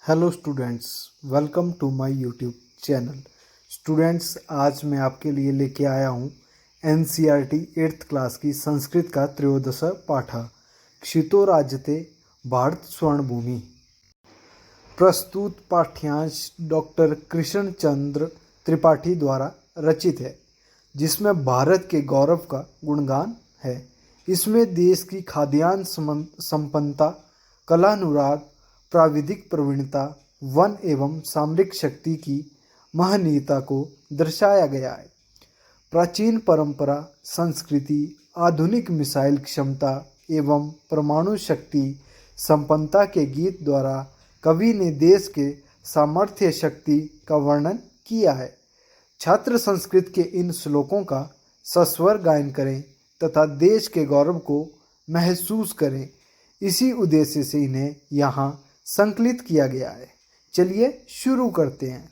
Hello students, welcome to my YouTube channel. Students, आज मैं आपके लिए लेके आया हूँ एनसीईआरटी 8th क्लास की संस्कृत का त्रयोदश पाठ क्षितो राजते भारत स्वर्णभूमि। प्रस्तुत पाठ्यांश डॉक्टर कृष्ण चंद्र त्रिपाठी द्वारा रचित है, जिसमें भारत के गौरव का गुणगान है। इसमें देश की खाद्यान्न संपन्नता, कलानुराग, प्राविधिक प्रवीणता, वन एवं सामरिक शक्ति की महनीयता को दर्शाया गया है। प्राचीन परंपरा, संस्कृति, आधुनिक मिसाइल क्षमता एवं परमाणु शक्ति संपन्नता के गीत द्वारा कवि ने देश के सामर्थ्य शक्ति का वर्णन किया है। छात्र संस्कृत के इन श्लोकों का सस्वर गायन करें तथा देश के गौरव को महसूस करें। इसी उद्देश्य से इन्हें यहाँ संकलित किया गया है। चलिए शुरू करते हैं।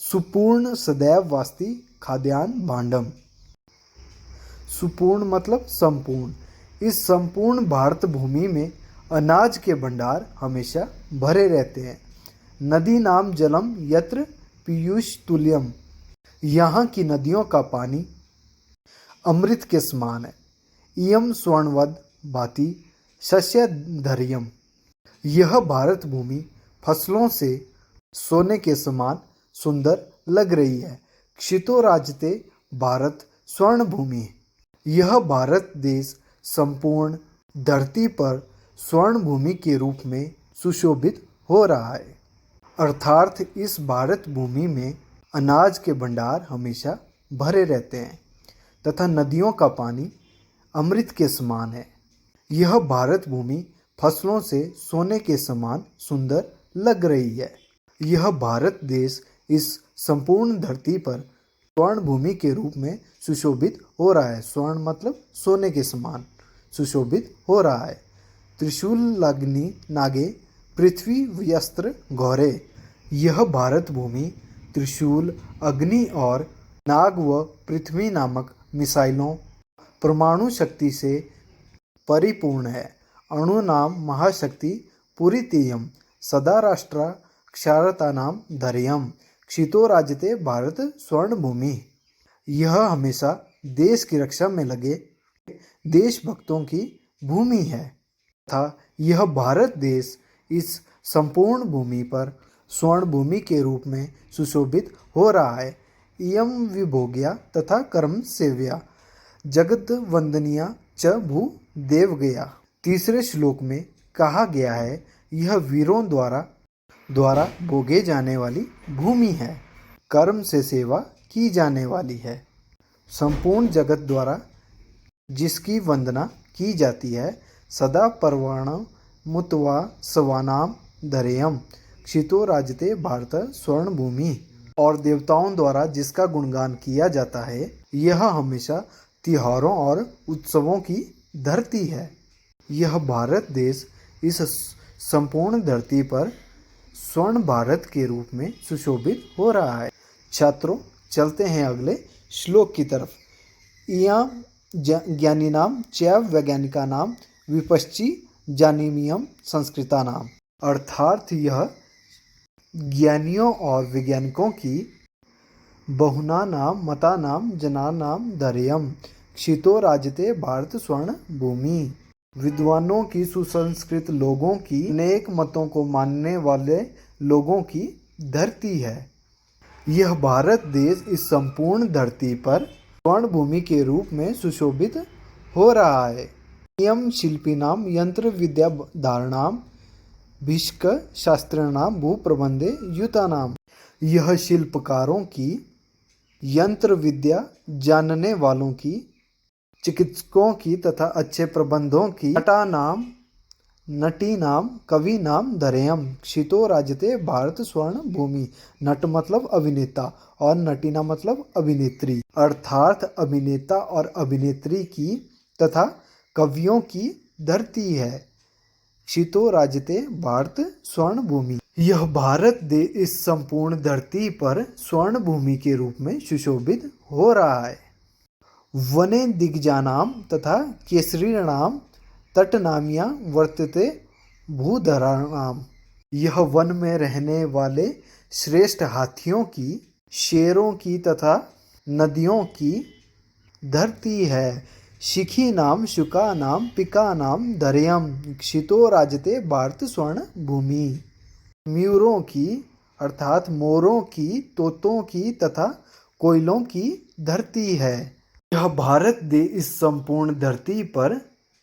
सुपूर्ण सदैव वास्ति खाद्यान्न भांडम। सुपूर्ण मतलब संपूर्ण। इस संपूर्ण भारत भूमि में अनाज के भंडार हमेशा भरे रहते हैं। नदी नाम जलम यत्र पीयूष तुल्यम। यहाँ की नदियों का पानी अमृत के समान है। इयम स्वर्णवद भाति शस्यधर्यम। यह भारत भूमि फसलों से सोने के समान सुंदर लग रही है। क्षितो राजते भारत स्वर्ण भूमि। यह भारत देश संपूर्ण धरती पर स्वर्ण भूमि के रूप में सुशोभित हो रहा है। अर्थात इस भारत भूमि में अनाज के भंडार हमेशा भरे रहते हैं तथा नदियों का पानी अमृत के समान है। यह भारत भूमि फसलों से सोने के समान सुंदर लग रही है। यह भारत देश इस संपूर्ण धरती पर स्वर्ण भूमि के रूप में सुशोभित हो रहा है। स्वर्ण मतलब सोने के समान सुशोभित हो रहा है। त्रिशूल लग्नि नागे पृथ्वी व्यस्त्र घोरे। यह भारत भूमि त्रिशूल, अग्नि और नाग व पृथ्वी नामक मिसाइलों, परमाणु शक्ति से परिपूर्ण है। अणु नाम महाशक्ति पुरीतेयम सदा राष्ट्रा क्षारता नाम धैर्यम। क्षितो राजते भारत स्वर्ण भूमि। यह हमेशा देश की रक्षा में लगे देशभक्तों की भूमि है तथा यह भारत देश इस संपूर्ण भूमि पर स्वर्ण भूमि के रूप में सुशोभित हो रहा है। इयम विभोग्या तथा कर्म सेव्या जगत वंदनिया च भू देवगया। तीसरे श्लोक में कहा गया है, यह वीरों द्वारा भोगे जाने वाली भूमि है, कर्म से सेवा की जाने वाली है। संपूर्ण जगत द्वारा जिसकी वंदना की जाती है। सदा पर्वण मुत्वा सवानाम धरेयम। क्षितो राजते भारत स्वर्ण भूमि। और देवताओं द्वारा जिसका गुणगान किया जाता है। यह हमेशा त्योहारों और उत्सवों की धरती है। यह भारत देश इस संपूर्ण धरती पर स्वर्ण भारत के रूप में सुशोभित हो रहा है। छात्रों, चलते हैं अगले श्लोक की तरफ। इयां ज्ञानिनाम च वैज्ञानिकानाम विपश्ची जानीमियम संस्कृतानाम। अर्थात यह ज्ञानियों और वैज्ञानिकों की बहुना नाम मता नाम जना नाम धैर्यम। क्षितो राजते भारत स्वर्ण भूमि। विद्वानों की, सुसंस्कृत लोगों की, अनेक मतों को मानने वाले लोगों की धरती है। यह भारत देश इस संपूर्ण धरती पर स्वर्ण भूमि के रूप में सुशोभित हो रहा है। नियम शिल्पिनाम यंत्र विद्या धारणाम भिष्क शास्त्रणाम भूप्रबंधे युतानाम। यह शिल्पकारों की, यंत्र विद्या जानने वालों की, चिकित्सकों की तथा अच्छे प्रबंधों की, नटा नाम, नटी नाम, कवि नाम धरेयम। क्षितो राजते भारत स्वर्ण भूमि। नट मतलब अभिनेता और नटीना मतलब अभिनेत्री। अर्थात अभिनेता और अभिनेत्री की तथा कवियों की धरती है। क्षितो राजते भारत स्वर्ण भूमि। यह भारत देश इस संपूर्ण धरती पर स्वर्ण भूमि के रूप में सुशोभित हो रहा है। वने दिग्जानाम तथा केसरीणाम तटनामिया वर्तते भूधराणाम। यह वन में रहने वाले श्रेष्ठ हाथियों की, शेरों की तथा नदियों की धरती है। शिखी नाम शुका नाम पिका नाम धर्यम क्षितो राजते भारत स्वर्ण भूमि। मयूरों की अर्थात मोरों की, तोतों की तथा कोयलों की धरती है। यह भारत देश इस संपूर्ण धरती पर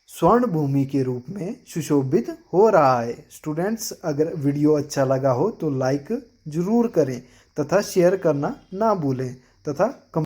स्वर्ण भूमि के रूप में सुशोभित हो रहा है। स्टूडेंट्स, अगर वीडियो अच्छा लगा हो तो लाइक जरूर करें तथा शेयर करना ना भूलें तथा